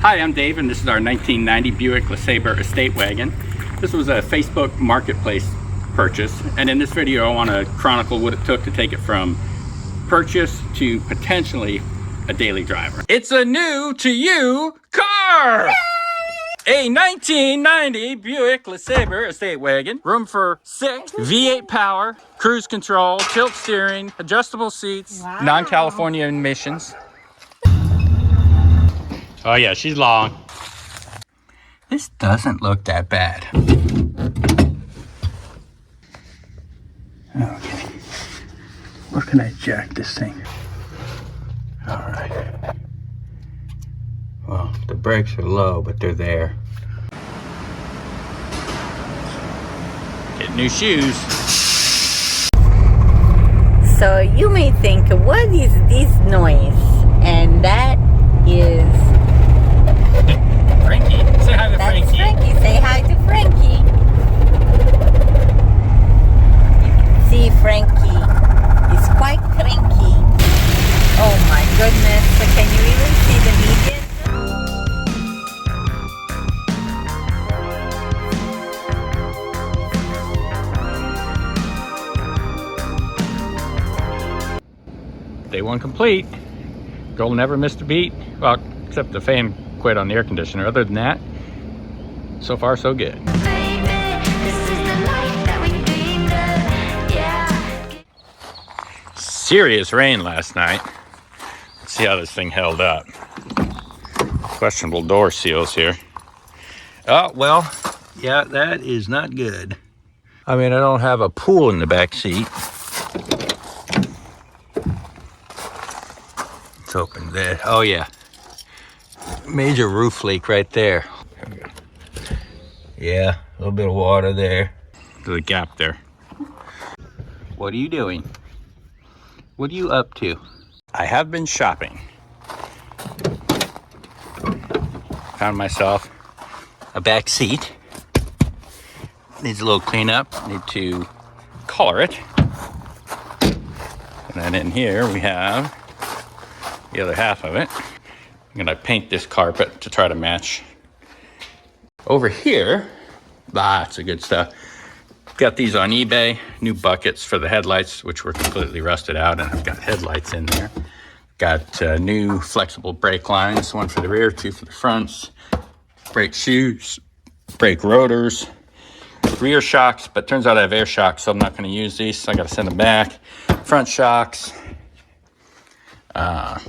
Hi, I'm Dave, and this is our 1990 Buick LeSabre estate wagon. This was a Facebook marketplace purchase, and in this video I want to chronicle what it took to take it from purchase to potentially a daily driver. It's a new to you car! A 1990 Buick LeSabre estate wagon. Room for 6, V8 power, cruise control, tilt steering, adjustable seats, non-California emissions. Oh yeah, she's long. This doesn't look that bad. Okay. Where can I jack this thing? All right. Well, the brakes are low, but they're there. Get new shoes. So you may think, what is this noise? And that is... Frankie. Say hi to Frankie. That's Frankie. Say hi to Frankie. You can see Frankie is quite cranky. Oh my goodness. So can you even see the median? Day one complete. Girl never missed a beat. Well, except the fan quit on the air conditioner. Other than that, so far so good. Serious rain last night. Let's see how this thing held up. Questionable door seals here. Oh, well, yeah, that is not good. I mean, I don't have a pool in the back seat. Let's open that. Oh, yeah. Major roof leak right there. Yeah, a little bit of water there. There's a gap there. What are you doing? What are you up to? I have been shopping. Found myself a back seat. Needs a little cleanup. Need to color it. And then in here we have the other half of it. I'm gonna paint this carpet to try to match. Over here, lots of good stuff. Got these on eBay, new buckets for the headlights, which were completely rusted out, and I've got headlights in there. Got new flexible brake lines, one for the rear, two for the fronts. Brake shoes, brake rotors, rear shocks, but turns out I have air shocks, so I'm not gonna use these, so I gotta send them back. Front shocks.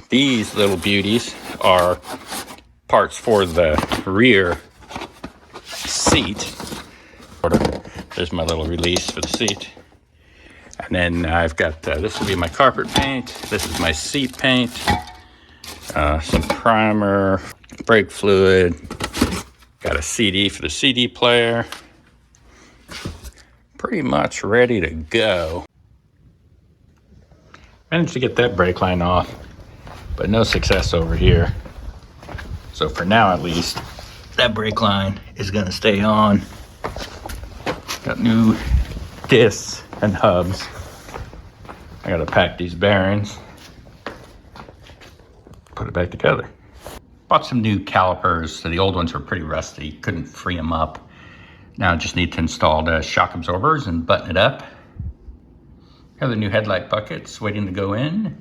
These little beauties are parts for the rear seat. There's my little release for the seat. And then I've got, this will be my carpet paint. This is my seat paint. Some primer, brake fluid. Got a CD for the CD player. Pretty much ready to go. Managed to get that brake line off, but no success over here. So for now, at least, that brake line is gonna stay on. Got new discs and hubs. I gotta pack these bearings, put it back together. Bought some new calipers. So the old ones were pretty rusty, couldn't free them up. Now I just need to install the shock absorbers and button it up. Got the new headlight buckets waiting to go in.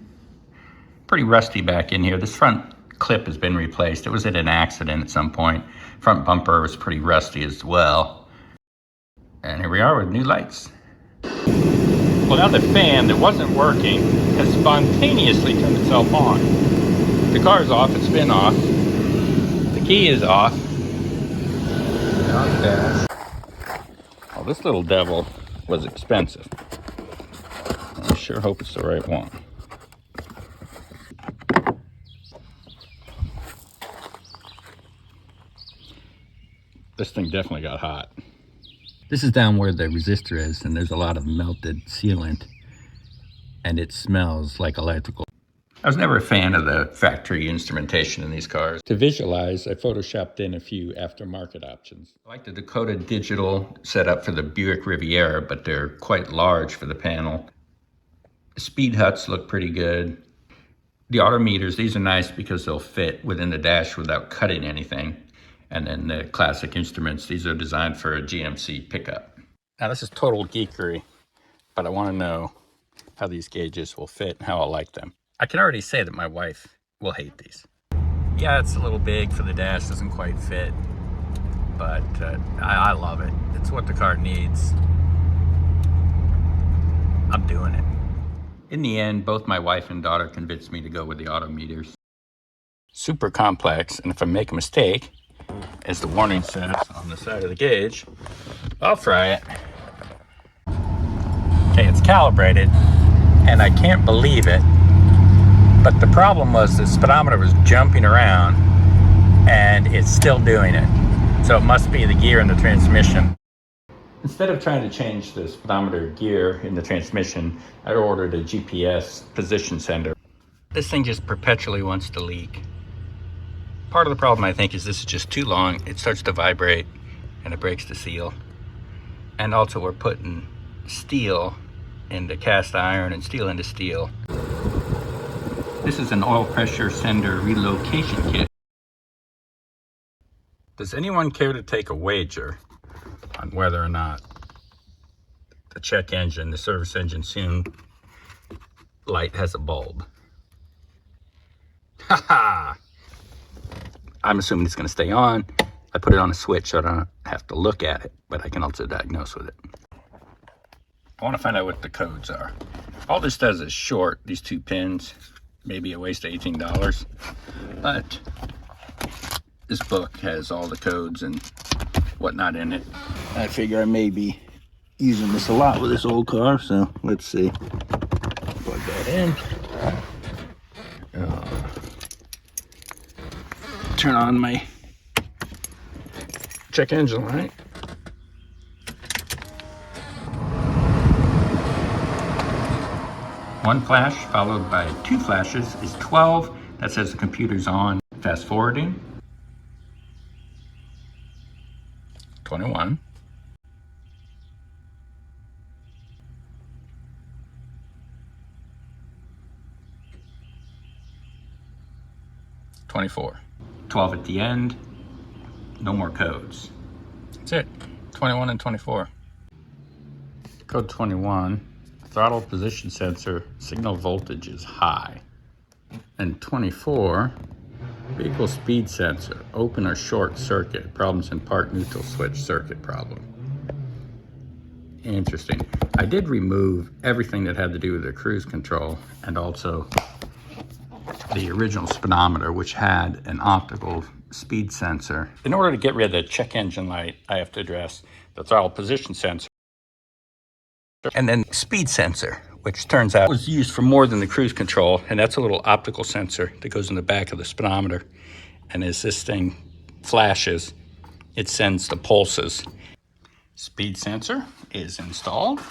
Pretty rusty back in here. This front clip has been replaced. It was in an accident at some point. Front bumper was pretty rusty as well. And here we are with new lights. Well, now the fan that wasn't working has spontaneously turned itself on. The car's off, it's been off. The key is off. On the dash. Oh, this little devil was expensive. I sure hope it's the right one. This thing definitely got hot. This is down where the resistor is, and there's a lot of melted sealant, and it smells like electrical. I was never a fan of the factory instrumentation in these cars. To visualize, I photoshopped in a few aftermarket options. I like the Dakota digital setup for the Buick Riviera, but they're quite large for the panel. The speed huts look pretty good. The auto meters, these are nice because they'll fit within the dash without cutting anything. And then the classic instruments, these are designed for a GMC pickup. Now this is total geekery, but I want to know how these gauges will fit and how I'll like them. I can already say that my wife will hate these. Yeah, it's a little big for the dash, doesn't quite fit, but I love it. It's what the car needs. I'm doing it. In the end, both my wife and daughter convinced me to go with the auto meters. Super complex, and if I make a mistake, as the warning says on the side of the gauge, I'll fry it. Okay, it's calibrated, and I can't believe it, but the problem was the speedometer was jumping around, and it's still doing it. So it must be the gear in the transmission. Instead of trying to change the speedometer gear in the transmission, I ordered a GPS position sender. This thing just perpetually wants to leak. Part of the problem, I think, is this is just too long. It starts to vibrate and it breaks the seal. And also we're putting steel into cast iron and steel into steel. This is an oil pressure sender relocation kit. Does anyone care to take a wager on whether or not the check engine, the service engine soon light has a bulb? Haha! I'm assuming it's going to stay on. I put it on a switch so I don't have to look at it, but I can also diagnose with it. I want to find out what the codes are. All this does is short these two pins, maybe a waste of $18, but this book has all the codes and whatnot in it. I figure I may be using this a lot with this old car, so let's see. Plug that in. Turn on my check engine light. One flash followed by two flashes is 12. That says the computer's on. Fast forwarding. 21. 24. 12 at the end. No more codes. That's it. 21 and 24. Code 21. Throttle position sensor. Signal voltage is high. And 24. Vehicle speed sensor. Open or short circuit. Problems in part neutral switch circuit problem. Interesting. I did remove everything that had to do with the cruise control and also the original speedometer, which had an optical speed sensor. In order to get rid of the check engine light, I have to address the throttle position sensor and then speed sensor, which turns out was used for more than the cruise control, and that's a little optical sensor that goes in the back of the speedometer, and as this thing flashes, it sends the pulses. Speed sensor is installed.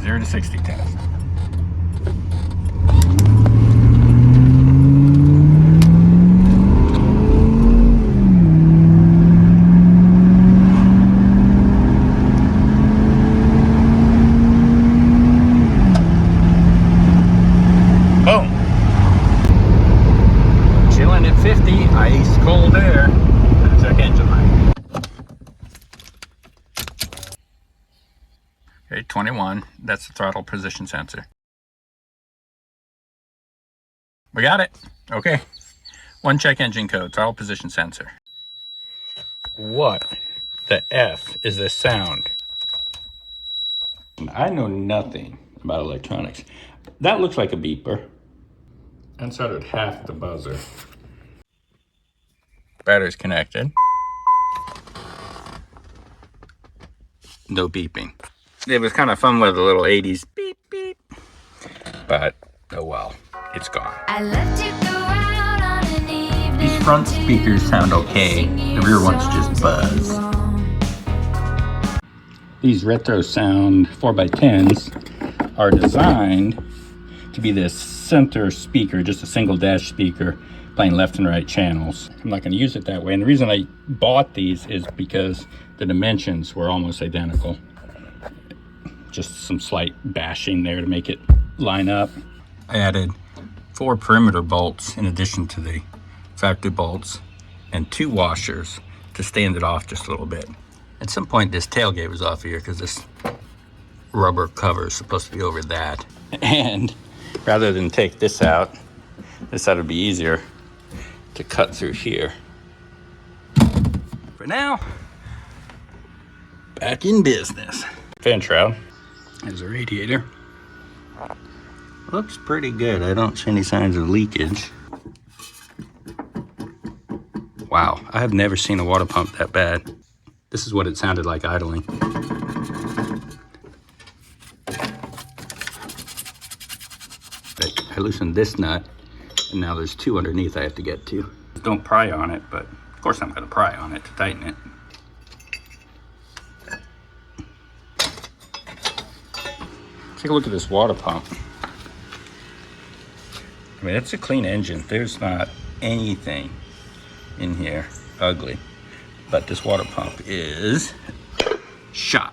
Zero to 60 test. Boom. Chilling at 50, ice cold air. Check engine light. Okay, 21, that's the throttle position sensor. We got it. Okay. One check engine code, throttle position sensor. What the F is this sound? I know nothing about electronics. That looks like a beeper. And so did half the buzzer. Battery's connected. No beeping. It was kind of fun with the little 80s beep beep. But oh well, it's gone. I left you go out on an evening. These front speakers sound okay. The rear ones just buzz. These retro sound 4x10s are designed to be this center speaker, just a single dash speaker, playing left and right channels. I'm not going to use it that way. And the reason I bought these is because the dimensions were almost identical. Just some slight bashing there to make it line up. I added 4 perimeter bolts in addition to the factory bolts and 2 washers to stand it off just a little bit. At some point this tailgate was off here because this rubber cover is supposed to be over that. And rather than take this out, this would be easier to cut through here. For now, back in business. Fan shroud. There's a radiator. Looks pretty good. I don't see any signs of leakage. Wow, I have never seen a water pump that bad. This is what it sounded like idling. I loosened this nut, and now there's 2 underneath I have to get to. Don't pry on it, but of course I'm gonna pry on it to tighten it. Take a look at this water pump. I mean, it's a clean engine. There's not anything in here ugly, but this water pump is shot.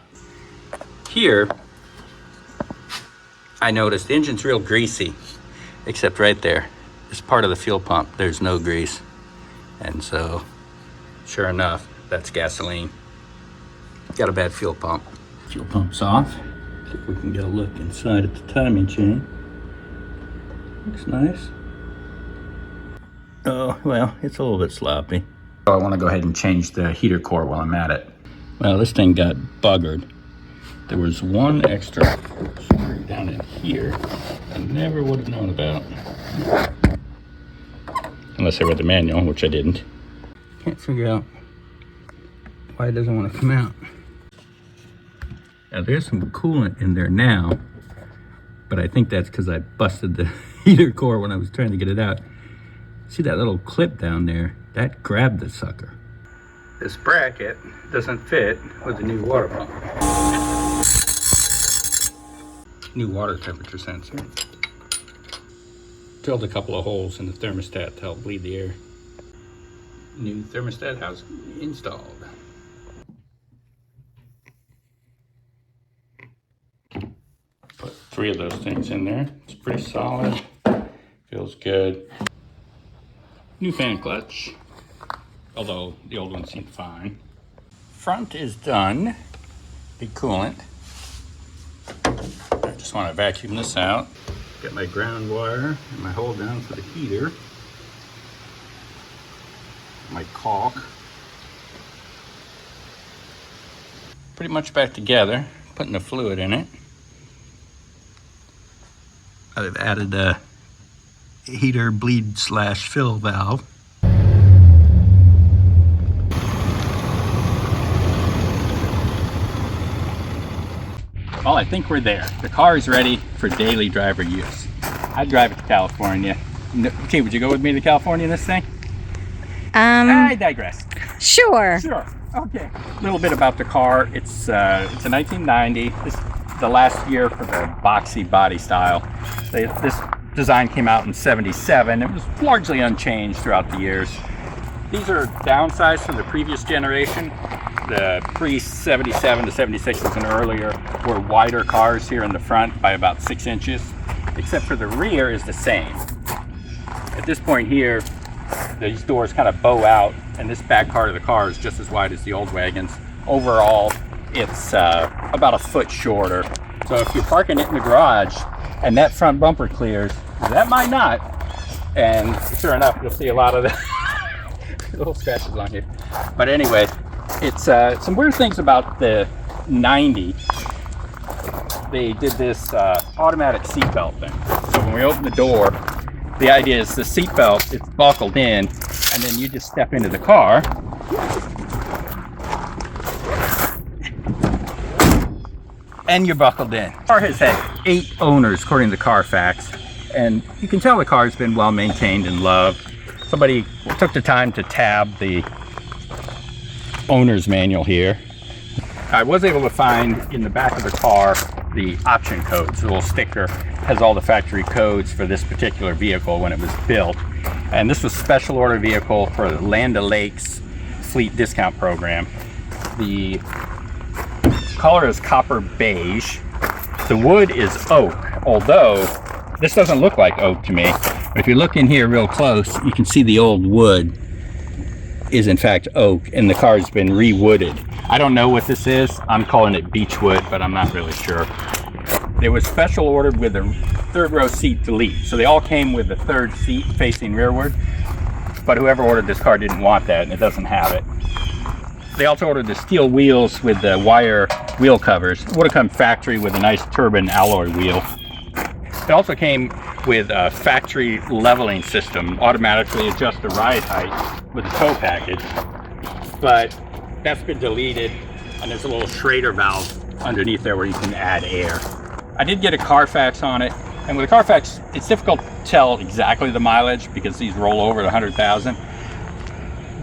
Here, I noticed the engine's real greasy, except right there. It's part of the fuel pump. There's no grease. And so, sure enough, that's gasoline. Got a bad fuel pump. Fuel pump's off. See if we can get a look inside at the timing chain. Looks nice. Oh, well, it's a little bit sloppy. So I want to go ahead and change the heater core while I'm at it. Well, this thing got buggered. There was one extra screw down in here I never would have known about. Unless I read the manual, which I didn't. Can't figure out why it doesn't want to come out. Now there's some coolant in there now, but I think that's because I busted the heater core when I was trying to get it out. See that little clip down there? That grabbed the sucker. This bracket doesn't fit with the new water pump. New water temperature sensor. Drilled a couple of holes in the thermostat to help bleed the air. New thermostat housing installed. Put 3 of those things in there. It's pretty solid. Feels good. New fan clutch, although the old one seemed fine. Front is done. The coolant. I just want to vacuum this out. Got my ground wire and my hold down for the heater. My caulk. Pretty much back together. Putting the fluid in it. I've added a heater bleed / fill valve. Well, I think we're there. The car is ready for daily driver use. I drive it to California. Okay, would you go with me to California in this thing? I digress. Sure. Sure. Okay. A little bit about the car. It's a 1990. This is the last year for the boxy body style. This design came out in '77. It was largely unchanged throughout the years. These are downsized from the previous generation. The pre-77 to 76s and earlier were wider cars here in the front by about 6 inches, except for the rear is the same. At this point here, these doors kind of bow out, and this back part of the car is just as wide as the old wagons. Overall, it's about a foot shorter. So if you're parking it in the garage and that front bumper clears, that might not. And sure enough, you'll see a lot of the little scratches on here. But anyway, it's some weird things about the 90. They did this automatic seatbelt thing. So when we open the door, the idea is the seatbelt, it's buckled in, and then you just step into the car. And you're buckled in. The car has had 8 owners according to Carfax, and you can tell the car's been well maintained and loved. Somebody took the time to tab the owner's manual here. I was able to find in the back of the car the option codes. The little sticker has all the factory codes for this particular vehicle when it was built. And this was special order vehicle for the Land O'Lakes fleet discount program. The color is copper beige. The wood is oak, although this doesn't look like oak to me. But if you look in here real close, you can see the old wood is in fact oak, and the car's been re-wooded. I don't know what this is. I'm calling it beech wood, but I'm not really sure. It was special ordered with a third row seat delete. So they all came with the third seat facing rearward, but whoever ordered this car didn't want that, and it doesn't have it. They also ordered the steel wheels with the wire wheel covers. It would have come factory with a nice turbine alloy wheel. It also came with a factory leveling system, automatically adjust the ride height with the tow package, but that's been deleted, and there's a little Schrader valve underneath there where you can add air. I did get a Carfax on it, and with a Carfax, it's difficult to tell exactly the mileage because these roll over to 100,000,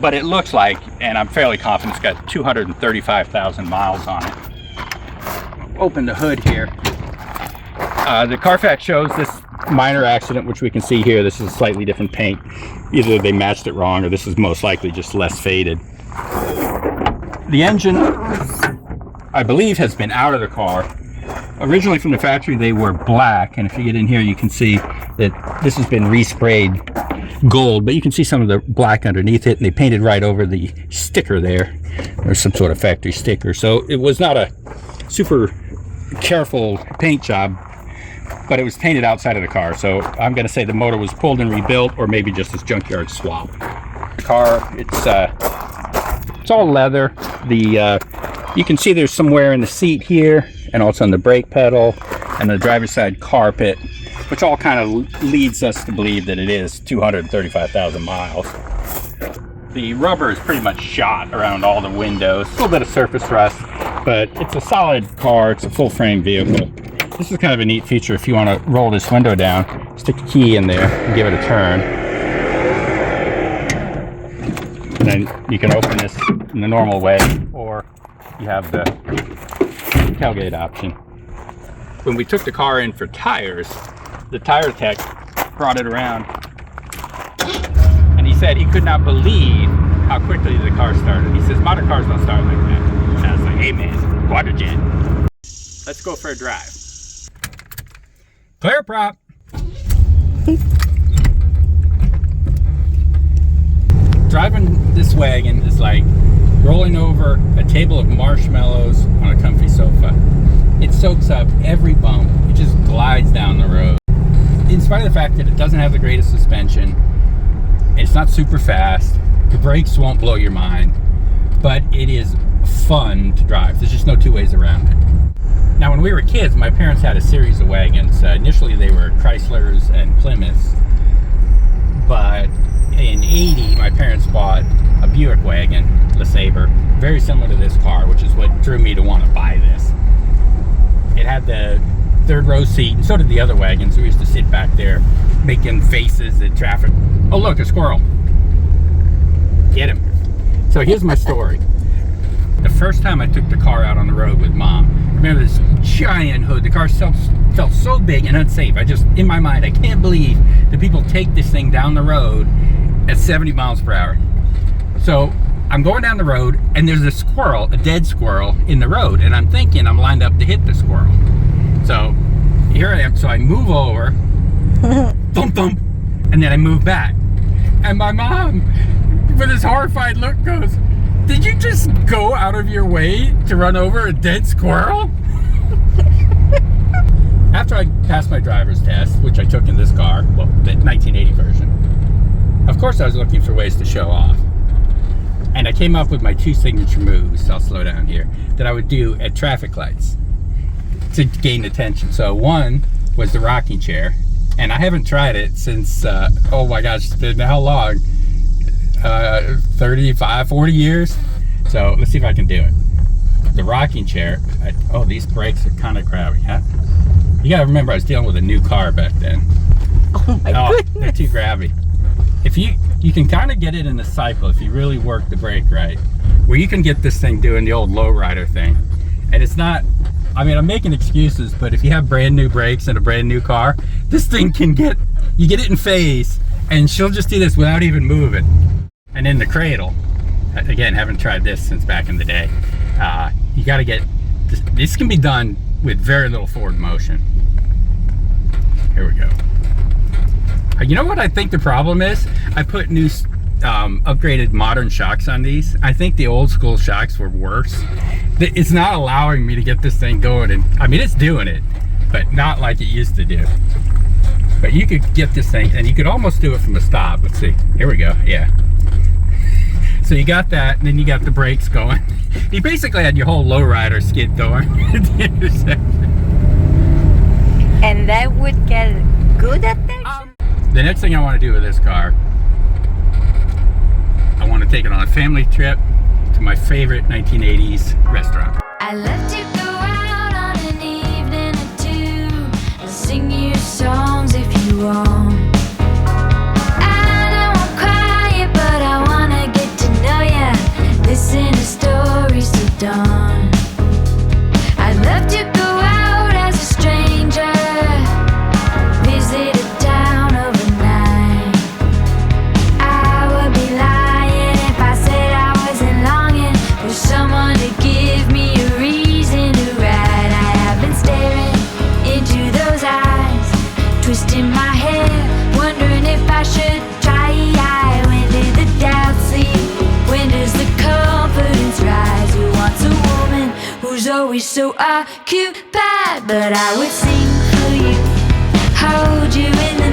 but it looks like, and I'm fairly confident, it's got 235,000 miles on it. Open the hood here. The Carfax shows this minor accident, which we can see here. This is a slightly different paint. Either they matched it wrong, or this is most likely just less faded. The engine, I believe, has been out of the car. Originally from the factory, they were black, and if you get in here, you can see that this has been resprayed gold, but you can see some of the black underneath it, and they painted right over the sticker there. There's some sort of factory sticker, so it was not a super careful paint job, but it was painted outside of the car, so I'm going to say the motor was pulled and rebuilt, or maybe just this junkyard swap. The car, it's all leather. You can see there's some wear in the seat here, and also on the brake pedal, and the driver's side carpet, which all kind of leads us to believe that it is 235,000 miles. The rubber is pretty much shot around all the windows. A little bit of surface rust, but it's a solid car. It's a full frame vehicle. This is kind of a neat feature if you want to roll this window down, stick a key in there and give it a turn. And then you can open this in the normal way, or you have the tailgate option. When we took the car in for tires, the tire tech brought it around, and he said he could not believe how quickly the car started. He says modern cars don't start like that. And I was like, hey man, quadra jet. Let's go for a drive. Clear prop. Driving this wagon is like rolling over a table of marshmallows on a comfy sofa. It soaks up every bump. It just glides down the road. In spite of the fact that it doesn't have the greatest suspension, it's not super fast, the brakes won't blow your mind, but it is fun to drive. There's just no two ways around it. Now, when we were kids, my parents had a series of wagons. Initially, they were Chryslers and Plymouths, but in '80, my parents bought a Buick wagon, LeSabre, very similar to this car, which is what drew me to want to buy this. It had the third row seat, and so did the other wagons. We used to sit back there making faces at traffic. Oh, look, a squirrel. Get him. So here's my story. The first time I took the car out on the road with Mom, I remember this giant hood. The car felt so big and unsafe. In my mind, I can't believe that people take this thing down the road at 70 miles per hour. So I'm going down the road, and there's a squirrel, a dead squirrel, in the road, and I'm thinking I'm lined up to hit the squirrel. So here I am. So I move over, thump thump, and then I move back. And my mom, with this horrified look, goes, "Did you just go out of your way to run over a dead squirrel?" After I passed my driver's test, which I took in this car, well, the 1980 version, of course I was looking for ways to show off. And I came up with my two signature moves, I'll slow down here, that I would do at traffic lights to gain attention. So one was the rocking chair, and I haven't tried it since, oh my gosh, it's been how long? 35, 40 years. So let's see if I can do it. The rocking chair. Oh, these brakes are kind of crabby, huh? You gotta remember, I was dealing with a new car back then. Oh my goodness. They're too grabby. If you can kind of get it in a cycle if you really work the brake right, where you can get this thing doing the old lowrider thing. And it's not, I mean, I'm making excuses, but if you have brand new brakes in a brand new car, this thing can you get it in phase, And she'll just do this without even moving. And in the cradle, again, haven't tried this since back in the day. You got to get, this can be done with very little forward motion. Here we go. You know what I think the problem is? I put new upgraded modern shocks on these. I think the old school shocks were worse. It's not allowing me to get this thing going, and I mean, it's doing it, but not like it used to do. But you could get this thing, and you could almost do it from a stop. Let's see. Here we go. Yeah. So you got that, and then you got the brakes going. You basically had your whole lowrider skid going at the intersection. And that would get good at that? The next thing I want to do with this car, I want to take it on a family trip to my favorite 1980s restaurant. I love to go out on an evening or two and sing you songs if you want. And I won't cry, but I wanna get to know ya. Listen to stories till dawn. I'd love to go out as a stranger, visit a town overnight. I would be lying if I said I wasn't longing for someone to give me a reason to ride. I have been staring into those eyes, twisting my hair, wondering if I should try. When did the doubt sleep? When does the confidence rise? Who wants a woman who's always so occupied? But I would sing for you, hold you in the